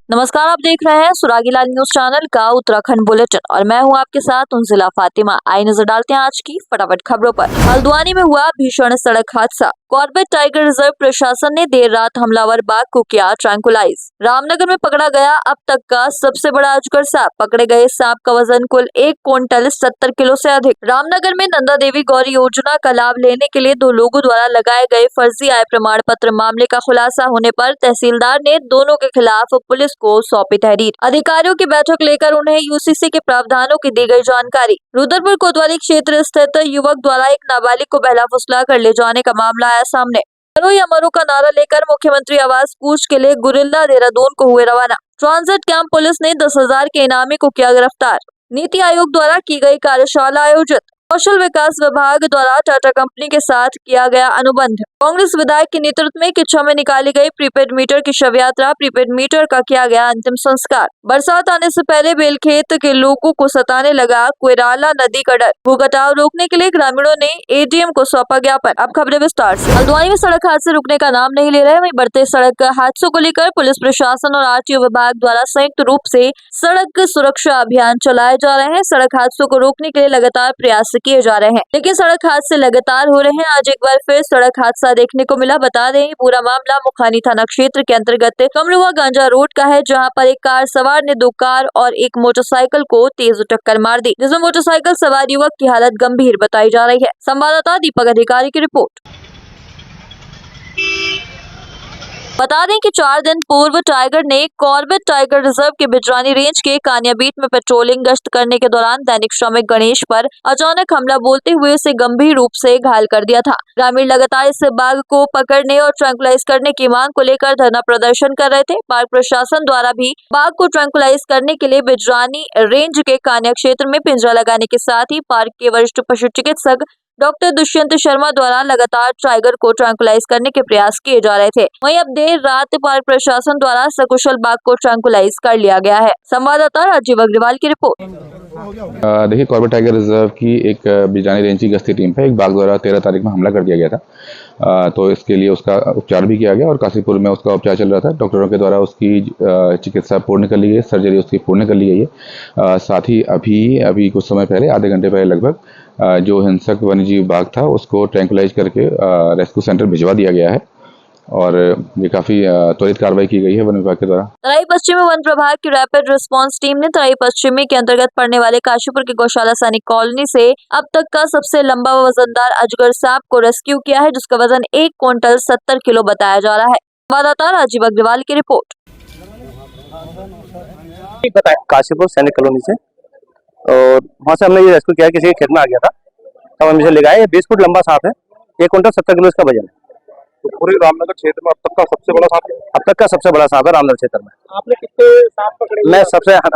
नमस्कार, आप देख रहे हैं सुरागीलाल न्यूज चैनल का उत्तराखंड बुलेटिन और मैं हूं आपके साथ उनजिला फातिमा। आइए नजर डालते हैं आज की फटाफट खबरों पर। हल्द्वानी में हुआ भीषण सड़क हादसा। कॉर्बेट टाइगर रिजर्व प्रशासन ने देर रात हमलावर बाघ को किया ट्रैंकुलाइज। रामनगर में पकड़ा गया अब तक का सबसे बड़ा अजगर सांप। पकड़े गए सांप का वजन कुल 1 क्विंटल 70 किलो से अधिक। रामनगर में नंदा देवी गौरी योजना का लाभ लेने के लिए 2 लोगों द्वारा लगाए गए फर्जी आय प्रमाण पत्र मामले का खुलासा होने पर तहसीलदार ने दोनों के खिलाफ पुलिस को सौंपी तहरीर। अधिकारियों की बैठक लेकर उन्हें यूसीसी के प्रावधानों की दी गई जानकारी। रुद्रपुर कोतवाली क्षेत्र स्थित युवक द्वारा एक नाबालिग को बहला फुसला कर ले जाने का मामला आया सामने। करो या मरो का नारा लेकर मुख्यमंत्री आवास कूच के लिए गुरिल्ला देहरादून को हुए रवाना। ट्रांजिट कैंप पुलिस ने 10,000 के इनामी को किया गिरफ्तार। नीति आयोग द्वारा की गई कार्यशाला आयोजित। कौशल विकास विभाग द्वारा टाटा कंपनी के साथ किया गया अनुबंध। कांग्रेस विधायक के नेतृत्व में किच्छा में निकाली गई प्रीपेड मीटर की शव यात्रा। प्रीपेड मीटर का किया गया अंतिम संस्कार। बरसात आने से पहले बेलखेत के लोगों को सताने लगा कोयराला नदी का डर। भूकटाव रोकने के लिए ग्रामीणों ने एडीएम को सौंपा ज्ञापन। अब खबरें विस्तार से। हल्द्वानी में सड़क हादसे रुकने का नाम नहीं ले रहे। वहीं बढ़ते सड़क हादसों को लेकर पुलिस प्रशासन और आरटीओ विभाग द्वारा संयुक्त रूप से सड़क सुरक्षा अभियान चलाए जा रहे हैं। सड़क हादसों को रोकने के लिए लगातार प्रयास किए जा रहे हैं, लेकिन सड़क हादसे लगातार हो रहे हैं। आज एक बार फिर सड़क हादसा देखने को मिला। बता दें, पूरा मामला मुखानी थाना क्षेत्र के अंतर्गत कमरुआ गांजा रोड का है, जहां पर एक कार सवार ने 2 कार और एक मोटरसाइकिल को तेज टक्कर मार दी, जिसमें मोटरसाइकिल सवार युवक की हालत गंभीर बताई जा रही है। संवाददाता दीपक अधिकारी की रिपोर्ट। बता दें कि 4 दिन पूर्व टाइगर ने कॉर्बेट टाइगर रिजर्व के बिजरानी रेंज के कानियाबीट में पेट्रोलिंग गश्त करने के दौरान दैनिक श्रमिक गणेश पर अचानक हमला बोलते हुए उसे गंभीर रूप से घायल कर दिया था। ग्रामीण लगातार इस बाघ को पकड़ने और ट्रैंकुलाइज करने की मांग को लेकर धरना प्रदर्शन कर रहे थे। पार्क प्रशासन द्वारा भी बाघ को ट्रैंकुलाइज करने के लिए बिजरानी रेंज के कान्या क्षेत्र में पिंजरा लगाने के साथ ही पार्क के वरिष्ठ पशु चिकित्सक डॉक्टर दुष्यंत शर्मा द्वारा लगातार टाइगर को ट्रैंकुलाइज करने के प्रयास किए जा रहे थे। वहीं अब देर रात पार्क प्रशासन द्वारा सकुशल बाघ को ट्रैंकुलाइज कर लिया गया है। संवाददाता राजीव अग्रवाल की रिपोर्ट। देखिए, कॉर्बेट टाइगर रिजर्व की एक बिजरानी रेंज की गश्ती टीम पे एक बाघ द्वारा 13 तारीख में हमला कर दिया गया था। तो इसके लिए उसका उपचार भी किया गया और काशीपुर में उसका उपचार चल रहा था। डॉक्टरों के द्वारा उसकी चिकित्सा पूर्ण कर ली गई, सर्जरी उसकी पूर्ण कर ली गई है। साथ ही अभी कुछ समय पहले, आधे घंटे पहले लगभग, जो हिंसक वन्यजीव बाघ था उसको ट्रैंकुलाइज करके रेस्क्यू सेंटर भिजवा दिया गया है और ये काफी त्वरित कार्रवाई की गई है वन विभाग के द्वारा। तराई पश्चिमी वन प्रभाग की रैपिड रिस्पांस टीम ने तराई पश्चिमी के अंतर्गत पड़ने वाले काशीपुर के गौशाला सैनिक कॉलोनी से अब तक का सबसे लंबा व वजनदार अजगर सांप को रेस्क्यू किया है, जिसका वजन 1 क्विंटल 70 किलो बताया जा रहा है। संवाददाता राजीव अग्रवाल की रिपोर्ट। काशीपुर सैनिक कॉलोनी से और वहाँ से हमने ये रेस्क्यू किया, किसी के खेत में आ गया था, तब हम इसे ले गए। 20 फुट लंबा सांप है, 1 क्विंटल 70 किलो इसका वजन है। तो पूरे रामनगर क्षेत्र में अब तक का सबसे बड़ा सांप है? अब तक का सबसे बड़ा सांप है रामनगर क्षेत्र में। आपने कितने सांप पकड़े? मैं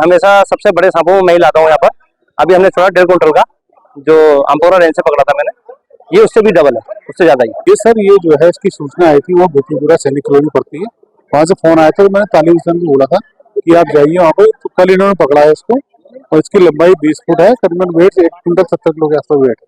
हमेशा सबसे बड़े सांपों में मैं ही लाता हूँ यहाँ पर। अभी हमने छोड़ा 1.5 क्विंटल का, जो अम्पोरा रेंज से पकड़ा था मैंने, ये उससे भी डबल है, उससे ज्यादा ही। ये सर, ये जो है इसकी सूचना आई थी, वो गोपीपुरा सैनिक कॉलोनी पड़ती है, वहाँ से फोन आया था। मैंने तालीम हुसैन को बोला था कि आप जाइए वहाँ पर। तो कल इन्होंने पकड़ा है इसको और इसकी लंबाई 20 फुट है, करीबन वेट 1 क्विंटल 70 किलो के आसपास वेट है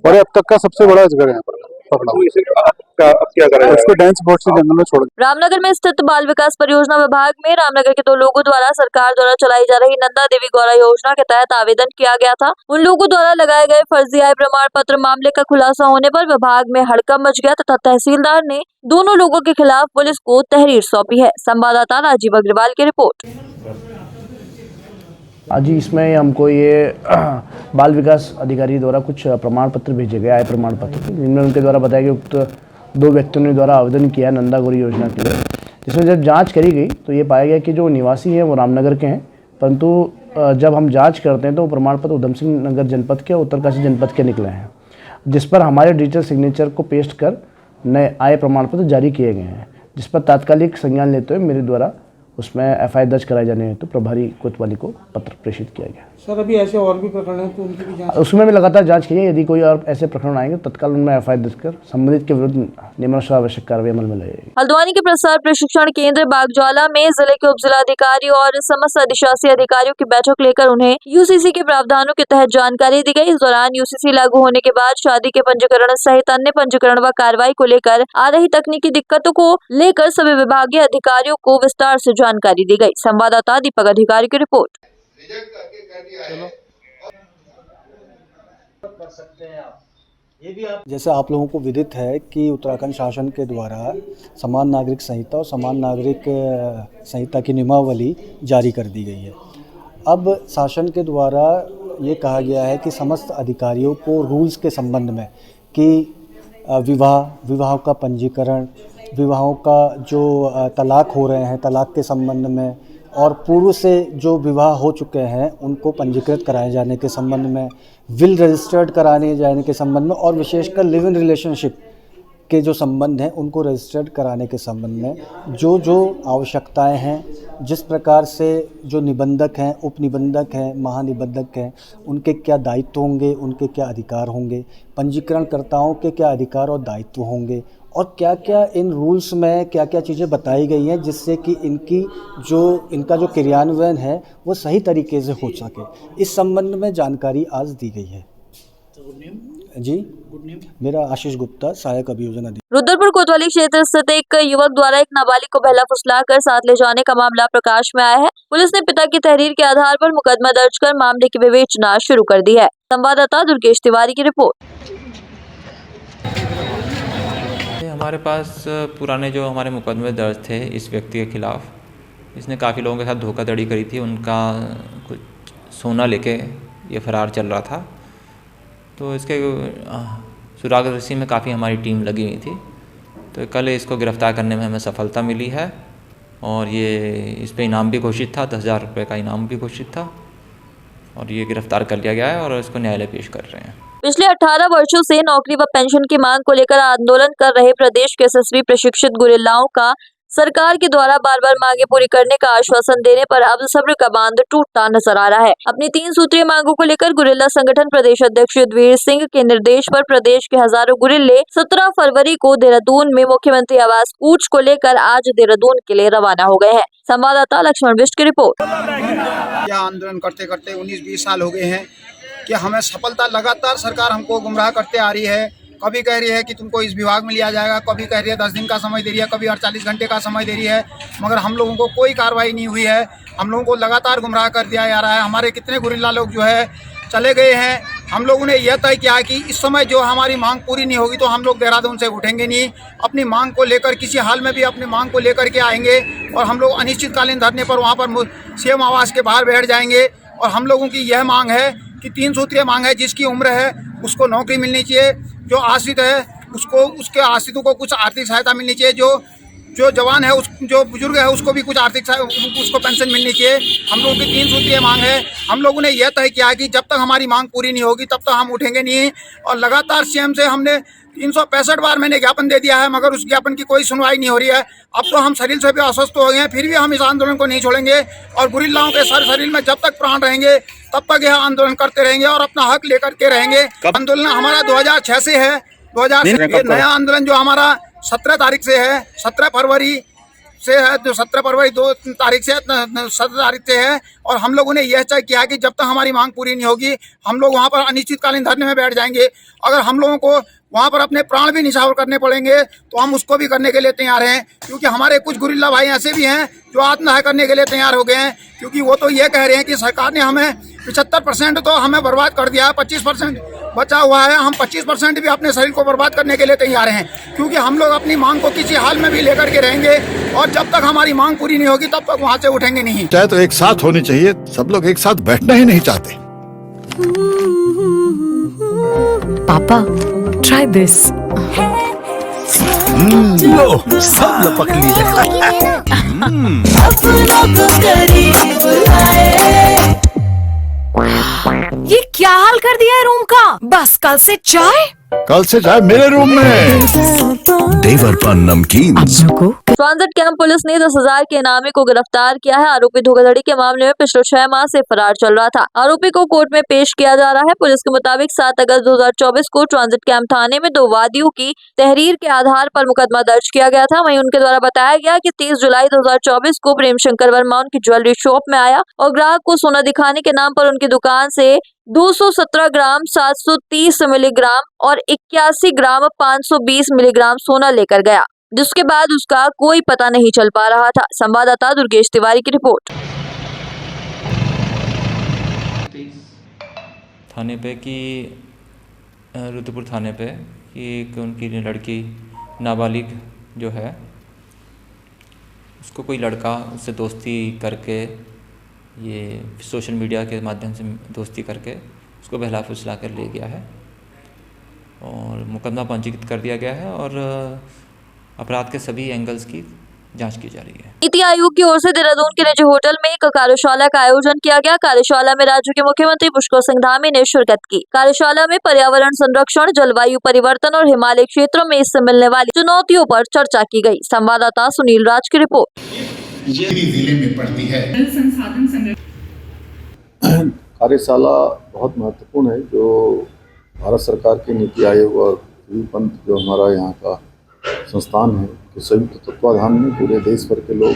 और अब तक का सबसे बड़ा अजगर है यहाँ पर पकड़ा हुआ। क्या करें? उसको डेंस बोर्ड से जंगल में छोड़। रामनगर में स्थित बाल विकास परियोजना विभाग में रामनगर के 2 लोगों द्वारा सरकार द्वारा चलाई जा रही नंदा देवी गौरा योजना के तहत आवेदन किया गया था। उन लोगों द्वारा लगाए गए फर्जी आय प्रमाण पत्र मामले का खुलासा होने पर विभाग में हड़कंप मच गया तथा तहसीलदार ने दोनों लोगों के खिलाफ पुलिस को तहरीर सौंपी है। संवाददाता राजीव अग्रवाल की रिपोर्ट। आज इसमें हमको ये बाल विकास अधिकारी द्वारा कुछ प्रमाण पत्र भेजे गए, आय प्रमाण पत्र, जिनमें उनके द्वारा बताया कि उक्त 2 व्यक्तियों ने द्वारा आवेदन किया नंदा गौरी योजना के लिए, जिसमें जब जांच करी गई तो ये पाया गया कि जो निवासी हैं वो रामनगर के हैं, परंतु जब हम जांच करते हैं तो वो प्रमाण पत्र उधम सिंह नगर जनपद के, उत्तरकाशी जनपद के निकले हैं, जिस पर हमारे डिजिटल सिग्नेचर को पेस्ट कर नए आय प्रमाण पत्र जारी किए गए हैं, जिस पर तात्कालिक संज्ञान लेते हुए मेरे द्वारा उसमें एफआईआर दर्ज कराए जाने हेतु प्रभारी कोतवाली को पत्र प्रेषित किया गया। सर अभी ऐसे और भी प्रकरण हैं तो उनकी भी जांच उसमें भी लगातार जांच की है। यदि कोई और ऐसे प्रकरण आएंगे तत्काल उनमें एफआईआर दर्ज कर संबंधित के विरुद्ध नियमानुसार आवश्यक कार्रवाई अमल में लाई जाएगी। हल्द्वानी के प्रसार प्रशिक्षण केंद्र बागज्वाला में जिले के उपजिलाधिकारी और समस्त अधिशासी अधिकारियों की बैठक लेकर उन्हें यूसीसी के प्रावधानों के तहत जानकारी दी गई। इस दौरान यूसीसी लागू होने के बाद शादी के पंजीकरण सहित अन्य पंजीकरण व कार्रवाई को लेकर आ रही तकनीकी दिक्कतों को लेकर सभी विभागीय अधिकारियों को विस्तार से जानकारी दी गई। संवाददाता दीपक अधिकारी की रिपोर्ट। जैसे आप लोगों को विदित है कि उत्तराखंड शासन के द्वारा समान नागरिक संहिता और समान नागरिक संहिता की नियमावली जारी कर दी गई है। अब शासन के द्वारा ये कहा गया है कि समस्त अधिकारियों को रूल्स के संबंध में कि विवाह का पंजीकरण, विवाहों का जो तलाक हो रहे हैं तलाक के संबंध में, और पूर्व से जो विवाह हो चुके हैं उनको पंजीकृत कराए जाने के संबंध में, विल रजिस्टर्ड कराने जाने के संबंध में, और विशेषकर लिव इन रिलेशनशिप के जो संबंध हैं उनको रजिस्टर्ड कराने के संबंध में जो आवश्यकताएं हैं, जिस प्रकार से जो निबंधक हैं, उप निबंधक हैं, महानिबंधक हैं, उनके क्या दायित्व होंगे, उनके क्या अधिकार होंगे, पंजीकरणकर्ताओं के क्या अधिकार और दायित्व होंगे, और क्या क्या इन रूल्स में क्या क्या चीज़ें बताई गई हैं जिससे कि इनका जो क्रियान्वयन है वो सही तरीके से हो सके। इस संबंध में जानकारी आज दी गई है। जी, मेरा आशीष गुप्ता, सहायक अभियोजन अधिकारी। रुद्रपुर कोतवाली क्षेत्र स्थित एक युवक द्वारा एक नाबालिग को बहला फुसलाकर साथ ले जाने का मामला प्रकाश में आया है। पुलिस ने पिता की तहरीर के आधार पर मुकदमा दर्ज कर मामले की विवेचना शुरू कर दी है। संवाददाता दुर्गेश तिवारी की रिपोर्ट। हमारे पास पुराने जो हमारे मुकदमे दर्ज थे इस व्यक्ति के खिलाफ, इसने काफ़ी लोगों के साथ धोखाधड़ी करी थी, उनका कुछ सोना लेके ये फरार चल रहा था। तो इसके सुराग रस्सी में काफ़ी हमारी टीम लगी हुई थी। तो कल इसको गिरफ़्तार करने में हमें सफलता मिली है और ये इस पे इनाम भी घोषित था, 10,000 रुपये का इनाम भी घोषित था, और ये गिरफ़्तार कर लिया गया है और इसको न्यायालय पेश कर रहे हैं। पिछले 18 वर्षों से नौकरी व पेंशन की मांग को लेकर आंदोलन कर रहे प्रदेश के एसएसबी प्रशिक्षित गुरिल्लाओं का सरकार के द्वारा बार बार मांगे पूरी करने का आश्वासन देने पर अब सब्र का बांध टूटता नजर आ रहा है। अपनी 3 सूत्रीय मांगों को लेकर गुरिल्ला संगठन प्रदेश अध्यक्ष युद्धवीर सिंह के निर्देश पर प्रदेश के हजारों गुरिल्ले 17 फरवरी को देहरादून में मुख्यमंत्री आवास कूच को लेकर आज देहरादून के लिए रवाना हो गए हैं। संवाददाता लक्ष्मण बिष्ट की रिपोर्ट। क्या आंदोलन करते करते 19-20 साल हो गए हैं कि हमें सफलता लगातार सरकार हमको गुमराह करते आ रही है। कभी कह रही है कि तुमको इस विभाग में लिया जाएगा, कभी कह रही है 10 दिन का समय दे रही है, कभी 48 घंटे का समय दे रही है, मगर हम लोगों को कोई कार्रवाई नहीं हुई है। हम लोगों को लगातार गुमराह कर दिया जा रहा है। हमारे कितने गुरिल्ला लोग जो है चले गए हैं। हम लोगों ने यह तय किया कि इस समय जो हमारी मांग पूरी नहीं होगी तो हम लोग देहरादून से उठेंगे नहीं। अपनी मांग को लेकर किसी हाल में भी अपनी मांग को लेकर के आएंगे और हम लोग अनिश्चितकालीन धरने पर वहाँ पर सीएम आवास के बाहर बैठ जाएंगे। और हम लोगों की यह मांग है कि 3 सूत्रीय मांग है, जिसकी उम्र है उसको नौकरी मिलनी चाहिए, जो आश्रित है उसको उसके आश्रितों को कुछ आर्थिक सहायता मिलनी चाहिए, जो जवान है जो बुजुर्ग है उसको भी कुछ आर्थिक उसको पेंशन मिलनी चाहिए। हम लोगों की 3 सूत्रीय मांग है। हम लोगों ने यह तय किया कि जब तक हमारी मांग पूरी नहीं होगी तब तक हम उठेंगे नहीं। और लगातार सीएम से हमने 365 बार मैंने ज्ञापन दे दिया है, मगर उस ज्ञापन की कोई सुनवाई नहीं हो रही है। अब तो हम शरीर से भी अस्वस्थ हो गए हैं, फिर भी हम इस आंदोलन को नहीं छोड़ेंगे और गुरिल्लाओं के शरीर में जब तक प्राण रहेंगे तब तक यह आंदोलन करते रहेंगे और अपना हक लेकर के रहेंगे। आंदोलन हमारा 2006 से है। 2006 नया आंदोलन जो हमारा 17 तारीख से है, 17 फरवरी से है, जो 17 फरवरी 2 तारीख से 17 तारीख से है। और हम लोगों ने यह तय किया कि जब तक हमारी मांग पूरी नहीं होगी हम लोग वहाँ पर अनिश्चितकालीन धरने में बैठ जाएंगे। अगर हम लोगों को वहाँ पर अपने प्राण भी निछावर करने पड़ेंगे तो हम उसको भी करने के लिए तैयार हैं, क्योंकि हमारे कुछ गुरिल्ला भाई ऐसे भी हैं जो आत्महत्या करने के लिए तैयार हो गए हैं। क्योंकि वो तो ये कह रहे हैं कि सरकार ने हमें 75% तो हमें बर्बाद कर दिया है, 25% बचा हुआ है। हम 25% भी अपने शरीर को बर्बाद करने के लिए तैयार हैं, क्योंकि हम लोग अपनी मांग को किसी हाल में भी लेकर के रहेंगे और जब तक हमारी मांग पूरी नहीं होगी तब तक वहाँ से उठेंगे नहीं। चाहे तो एक साथ होनी चाहिए, सब लोग एक साथ बैठना ही नहीं चाहते। पापा ट्राई दिस। लो सब लपक लिए। ये क्या हाल कर दिया है रूम का? बस कल से चाय कल से जाए मेरे रूम में। देवर पान नमकीन। अपनों को ट्रांजिट कैंप पुलिस ने 10,000 के इनामी को गिरफ्तार किया है। आरोपी धोखाधड़ी के मामले में पिछले 6 माह से फरार चल रहा था। आरोपी को कोर्ट में पेश किया जा रहा है। पुलिस के मुताबिक 7 अगस्त 2024 को ट्रांजिट कैंप थाने में 2 वादियों की तहरीर के आधार पर मुकदमा दर्ज किया गया था। वहीं उनके द्वारा बताया गया कि 30 जुलाई 2024 को प्रेम शंकर वर्मा उनकी ज्वेलरी शॉप में आया और ग्राहक को सोना दिखाने के नाम पर उनकी दुकान से 217 ग्राम 730 मिलीग्राम और 81 ग्राम 520 मिलीग्राम सोना लेकर गया, जिसके बाद उसका कोई पता नहीं चल पा रहा था। संवाददाता दुर्गेश तिवारी की रिपोर्ट। थाने पे कि रुद्रपुर थाने पे कि एक उनकी लड़की नाबालिग जो है उसको कोई लड़का उससे दोस्ती करके ये सोशल मीडिया के माध्यम से दोस्ती करके उसको बहला फुसला कर ले गया है और मुकदमा पंजीकृत कर दिया गया है और अपराध के सभी एंगल्स की जांच की जा रही है। नीति आयोग की ओर से देहरादून के निजी होटल में एक कार्यशाला का आयोजन किया गया। कार्यशाला में राज्य के मुख्यमंत्री पुष्कर सिंह धामी ने शिरकत की। कार्यशाला में पर्यावरण संरक्षण, जलवायु परिवर्तन और हिमालय क्षेत्रों में इससे मिलने वाली चुनौतियों पर चर्चा की गई। संवाददाता सुनील राज की रिपोर्ट। जिले में पड़ती है। कार्यशाला बहुत महत्वपूर्ण है, जो भारत सरकार के नीति आयोग और पंथ जो हमारा यहाँ का संस्थान है के संयुक्त तत्वाधान में पूरे देश भर के लोग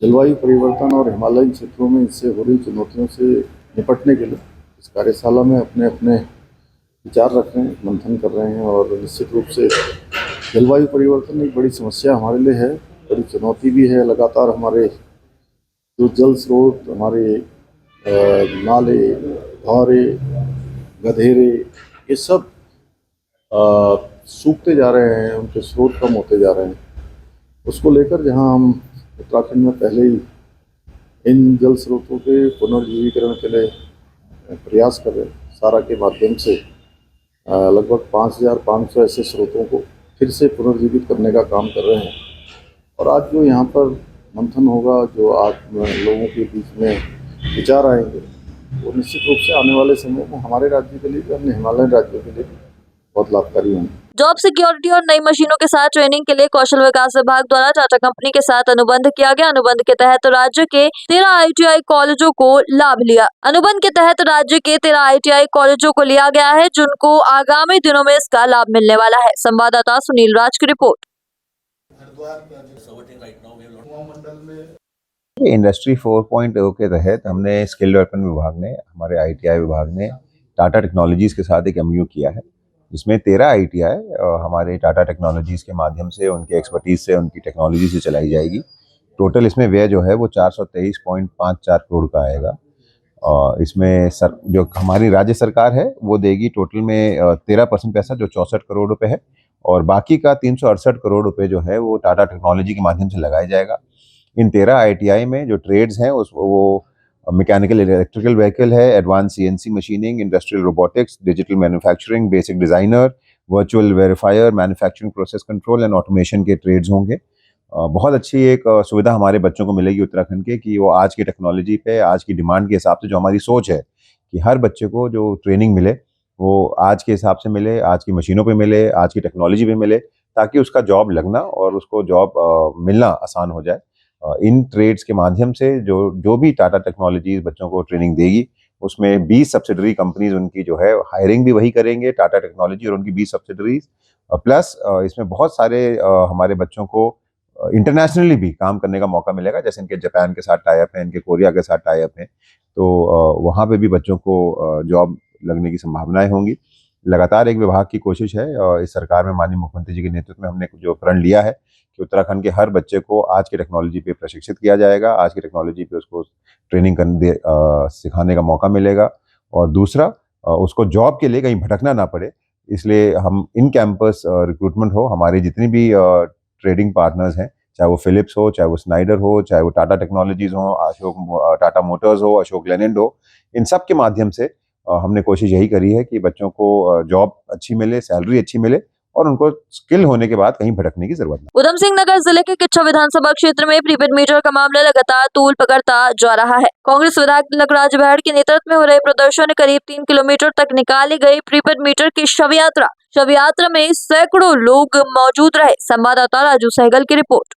जलवायु परिवर्तन और हिमालयन क्षेत्रों में इससे हो रही चुनौतियों से निपटने के लिए इस कार्यशाला में अपने अपने विचार रख रहे हैं, मंथन कर रहे हैं। और निश्चित रूप से जलवायु परिवर्तन एक बड़ी समस्या हमारे लिए है, बड़ी चुनौती भी है। लगातार हमारे जो जल स्रोत, हमारे नाले, धारे, गधेरे, ये सब सूखते जा रहे हैं, उनके स्रोत कम होते जा रहे हैं। उसको लेकर जहां हम उत्तराखंड में पहले ही इन जल स्रोतों के पुनर्जीवीकरण के लिए प्रयास कर रहे हैं। सारा के माध्यम से लगभग 5,500 ऐसे स्रोतों को फिर से पुनर्जीवित करने का काम कर रहे हैं। और आज जो यहाँ पर मंथन होगा, जो आज लोगों के बीच में विचार आएंगे, वो निश्चित रूप से आने वाले समय में हमारे राज्य के लिए भी, अन्य हिमालयन राज्यों के लिए भी बहुत लाभकारी होंगे। जॉब सिक्योरिटी और नई मशीनों के साथ ट्रेनिंग के लिए कौशल विकास विभाग द्वारा टाटा कंपनी के साथ अनुबंध किया गया। अनुबंध के तहत राज्य के 13 ITI कॉलेजों को लाभ लिया। अनुबंध के तहत राज्य के 13 ITI कॉलेजों को लिया गया है, जिनको आगामी दिनों में इसका लाभ मिलने वाला है। संवाददाता सुनील राज की रिपोर्ट। इंडस्ट्री 4.0 के तहत हमने स्किल डेवलपमेंट विभाग ने, हमारे ITI विभाग ने टाटा टेक्नोलॉजीज़ के साथ एक MOU किया है, जिसमें 13 ITI हमारे टाटा टेक्नोलॉजीज़ के माध्यम से, उनके एक्सपर्टीज से, उनकी टेक्नोलॉजी से चलाई जाएगी। टोटल इसमें व्यय जो है वो 423.54 करोड़ का आएगा। इसमें जो हमारी राज्य सरकार है वो देगी टोटल में 13% पैसा, जो 64 करोड़ रुपए है, और बाकी का 368 करोड़ रुपए जो है वो टाटा टेक्नोलॉजी के माध्यम से लगाया जाएगा। इन 13 ITI में जो ट्रेड्स हैं वो मैकेनिकल इलेक्ट्रिकल व्हीकल है, advance CNC machining, industrial robotics, digital manufacturing, basic designer, virtual verifier, manufacturing process control and automation के ट्रेड्स होंगे। बहुत अच्छी एक सुविधा हमारे बच्चों को मिलेगी उत्तराखंड के, कि वो आज की टेक्नोलॉजी पे, आज की डिमांड के हिसाब से, जो हमारी सोच है कि हर बच्चे को जो ट्रेनिंग मिले वो आज के हिसाब से मिले, आज की मशीनों पे मिले, आज की टेक्नोलॉजी पे मिले, ताकि उसका जॉब लगना और उसको जॉब मिलना आसान हो जाए। इन ट्रेड्स के माध्यम से जो भी टाटा टेक्नोलॉजीज बच्चों को ट्रेनिंग देगी, उसमें 20 सब्सिडरी कंपनीज उनकी जो है हायरिंग भी वही करेंगे, टाटा टेक्नोलॉजी और उनकी 20 सब्सिडरीज, प्लस इसमें बहुत सारे हमारे बच्चों को इंटरनेशनली भी काम करने का मौका मिलेगा। जैसे इनके जापान के साथ टाई अप है, इनके कोरिया के साथ टाई अप है, तो वहाँ पे भी बच्चों को जॉब लगने की संभावनाएं होंगी। लगातार एक विभाग की कोशिश है, इस सरकार में माननीय मुख्यमंत्री जी के नेतृत्व में हमने जो प्रण लिया है कि उत्तराखंड के हर बच्चे को आज की टेक्नोलॉजी पे प्रशिक्षित किया जाएगा, आज की टेक्नोलॉजी पे उसको ट्रेनिंग सिखाने का मौका मिलेगा, और दूसरा उसको जॉब के लिए कहीं भटकना ना पड़े। इसलिए हम इन कैंपस रिक्रूटमेंट हो, हमारी जितनी भी ट्रेडिंग पार्टनर्स हैं, चाहे वो फिलिप्स हो, चाहे वो स्नाइडर हो, चाहे वो टाटा टेक्नोलॉजीज हो, टाटा मोटर्स हो, अशोक लेलैंड हो, इन सब के माध्यम से हमने कोशिश यही करी है कि बच्चों को जॉब अच्छी मिले, सैलरी अच्छी मिले, और उनको स्किल होने के बाद कहीं भटकने की जरूरत नहीं। उधम सिंह नगर जिले के किच्छा विधानसभा क्षेत्र में प्रीपेड मीटर का मामला लगातार तूल पकड़ता जा रहा है। कांग्रेस विधायक लखराज बेहड़ के नेतृत्व में हो रहे प्रदर्शन में करीब 3 किलोमीटर तक निकाली गई प्रीपेड मीटर की शव यात्रा शव यात्रा में सैकड़ों लोग मौजूद रहे। संवाददाता राजू सहगल की रिपोर्ट।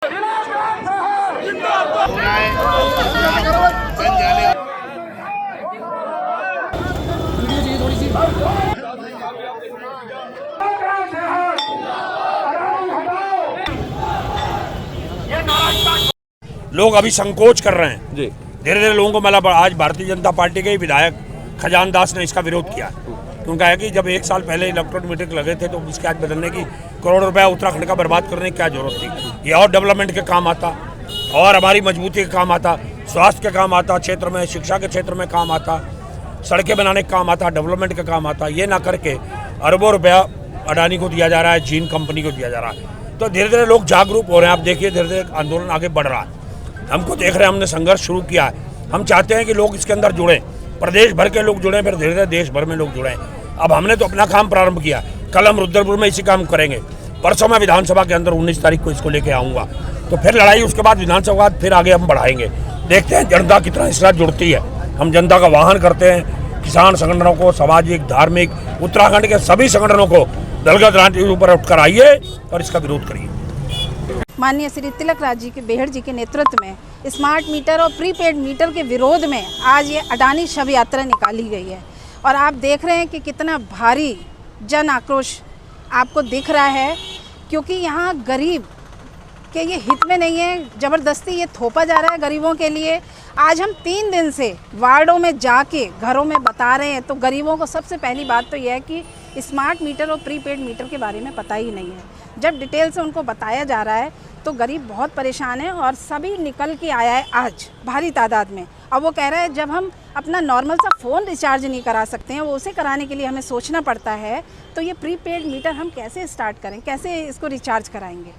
लोग अभी संकोच कर रहे हैं जी। धीरे धीरे लोगों को मतलब आज भारतीय जनता पार्टी के ही विधायक खजान दास ने इसका विरोध किया। उनका है कि जब 1 साल पहले इलेक्ट्रॉनिक मीटर लगे थे तो इसके आज बदलने की करोड़ रुपया उत्तराखंड का बर्बाद करने की क्या जरूरत थी। ये और डेवलपमेंट के काम आता और हमारी मजबूती के काम आता, स्वास्थ्य के काम आता, क्षेत्र में शिक्षा के क्षेत्र में काम आता, सड़कें बनाने का काम आता, डेवलपमेंट का काम आता। ये ना करके अरबों रुपया अडानी को दिया जा रहा है, जीन कंपनी को दिया जा रहा है। तो धीरे धीरे लोग जागरूक हो रहे हैं। आप देखिए धीरे धीरे आंदोलन आगे बढ़ रहा है। हमको देख रहे हैं, हमने संघर्ष शुरू किया है। हम चाहते हैं कि लोग इसके अंदर जुड़ें, प्रदेश भर के लोग जुड़ें, फिर धीरे धीरे देश भर में लोग जुड़ें। अब हमने तो अपना काम प्रारंभ किया, कल हम रुद्रपुर में इसी काम करेंगे। परसों मैं विधानसभा के अंदर 19 तारीख को इसको लेके आऊँगा, तो फिर लड़ाई, उसके बाद विधानसभा, फिर आगे हम बढ़ाएंगे। देखते हैं जनता कितना इसके साथ जुड़ती है। हम जनता का वाहन करते हैं, किसान संगठनों को, सामाजिक, धार्मिक, उत्तराखंड के सभी संगठनों को दलगत राजनीति के ऊपर उठकर आइए और इसका विरोध करिए। माननीय श्री तिलक राज जी के बेहड़ जी के नेतृत्व में स्मार्ट मीटर और प्रीपेड मीटर के विरोध में आज ये अडानी शव यात्रा निकाली गई है। और आप देख रहे हैं कि कितना भारी जन आक्रोश आपको दिख रहा है, क्योंकि यहाँ गरीब के ये हित में नहीं है, ज़बरदस्ती ये थोपा जा रहा है गरीबों के लिए। आज हम 3 दिन से वार्डों में जाके घरों में बता रहे हैं, तो गरीबों को सबसे पहली बात तो यह है कि स्मार्ट मीटर और प्रीपेड मीटर के बारे में पता ही नहीं है। जब डिटेल से उनको बताया जा रहा है तो गरीब बहुत परेशान है और सभी निकल के आया है आज भारी तादाद में। अब वो कह रहा है जब हम अपना नॉर्मल सा फ़ोन रिचार्ज नहीं करा सकते हैं, वो उसे कराने के लिए हमें सोचना पड़ता है, तो ये प्रीपेड मीटर हम कैसे स्टार्ट करें, कैसे इसको रिचार्ज कराएंगे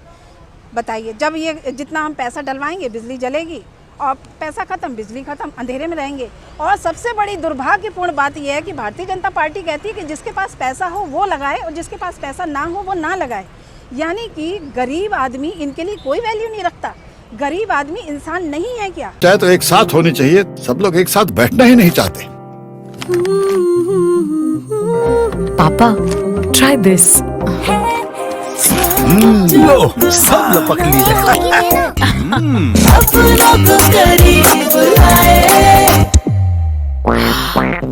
बताइए। जब ये जितना हम पैसा डलवाएंगे बिजली जलेगी और पैसा ख़त्म, बिजली ख़त्म, अंधेरे में रहेंगे। और सबसे बड़ी दुर्भाग्यपूर्ण बात यह है कि भारतीय जनता पार्टी कहती है कि जिसके पास पैसा हो वो लगाए और जिसके पास पैसा ना हो वो ना लगाए। यानी कि गरीब आदमी इनके लिए कोई वैल्यू नहीं रखता। गरीब आदमी इंसान नहीं है क्या? चाहे तो एक साथ होनी चाहिए, सब लोग एक साथ बैठना ही नहीं चाहते। पापा, ट्राई दिस। लो, सब पक ली।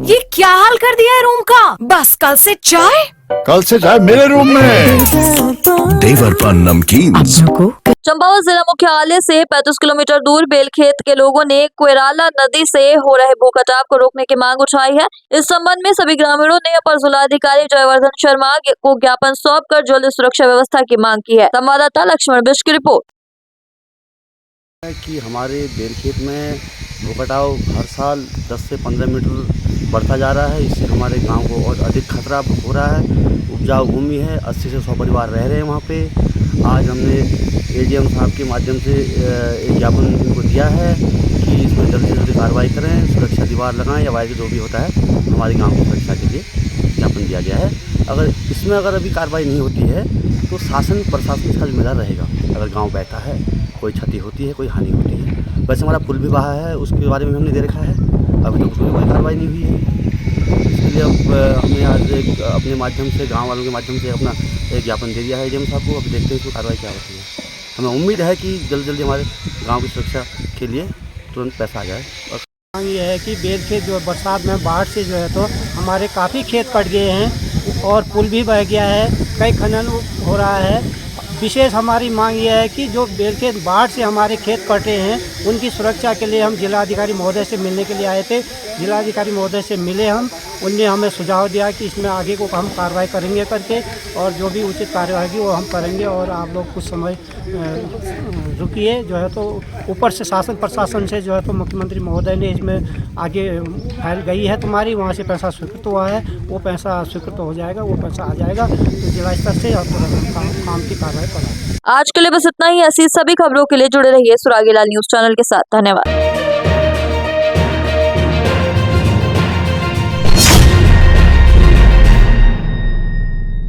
ये क्या हाल कर दिया है रूम का? बस कल से चाय मेरे रूम में। देवरपन नमकीन। चंपावत जिला मुख्यालय से 35 किलोमीटर दूर बेलखेत के लोगों ने कोयराला नदी से हो रहे भू कटाव को रोकने की मांग उठाई है। इस संबंध में सभी ग्रामीणों ने अपर जिलाधिकारी जयवर्धन शर्मा को ज्ञापन सौंपकर जल सुरक्षा व्यवस्था की मांग की है। संवाददाता लक्ष्मण बिष्ट की रिपोर्ट। कि हमारे बेलखेत में भू कटाव हर साल 10 से 15 मीटर बढ़ता जा रहा है। इससे हमारे गांव को और अधिक खतरा हो रहा है। उपजाऊ भूमि है, 80 से 100 परिवार रह रहे हैं वहाँ पे। आज हमने एडीएम साहब के माध्यम से एक ज्ञापन इनको दिया है कि इसमें जल्दी से जल्दी कार्रवाई करें, सुरक्षा दीवार लगाएं या वायर जो भी होता है हमारे गांव की सुरक्षा के लिए ज्ञापन दिया गया है। अगर अभी कार्रवाई नहीं होती है तो शासन प्रशासन इसका जिम्मेदार रहेगा। अगर गाँव बहता है, कोई क्षति होती है, कोई हानि होती है। वैसे हमारा पुल भी बहा है, उसके बारे में हमने दे रखा है, अभी तक उसमें कोई कार्रवाई नहीं हुई है। इसलिए अब हमने आज अपने माध्यम से, गांव वालों के माध्यम से अपना एक ज्ञापन दे दिया है एडीएम साहब को। अब देखते हैं इसमें कार्रवाई क्या होती है। हमें उम्मीद है कि जल्दी जल्दी हमारे गांव की सुरक्षा के लिए तुरंत पैसा आ जाए। और ये है कि बेलखेत जो बरसात में बाढ़ से जो है तो हमारे काफ़ी खेत कट गए हैं और पुल भी बह गया है, कई खनन हो रहा है। विशेष हमारी मांग यह है कि जो बेलखेत बाढ़ से हमारे खेत कटे हैं उनकी सुरक्षा के लिए हम जिलाधिकारी महोदय से मिलने के लिए आए थे। जिलाधिकारी महोदय से मिले हम, उनने हमें सुझाव दिया कि इसमें आगे को हम कार्रवाई करेंगे करके, और जो भी उचित कार्यवाही होगी वो हम करेंगे। और आप लोग कुछ समय रुकिए, जो है तो ऊपर से शासन प्रशासन से जो है तो मुख्यमंत्री महोदय ने इसमें आगे फाइल गई है तुम्हारी, वहाँ से पैसा स्वीकृत हुआ है, वो पैसा स्वीकृत हो जाएगा, वो पैसा आ जाएगा तो जिला स्तर से काम की कार्रवाई करें। आज के लिए बस इतना ही। ऐसी सभी खबरों के लिए जुड़े रहिए सुरागीलाल न्यूज चैनल के साथ। धन्यवाद।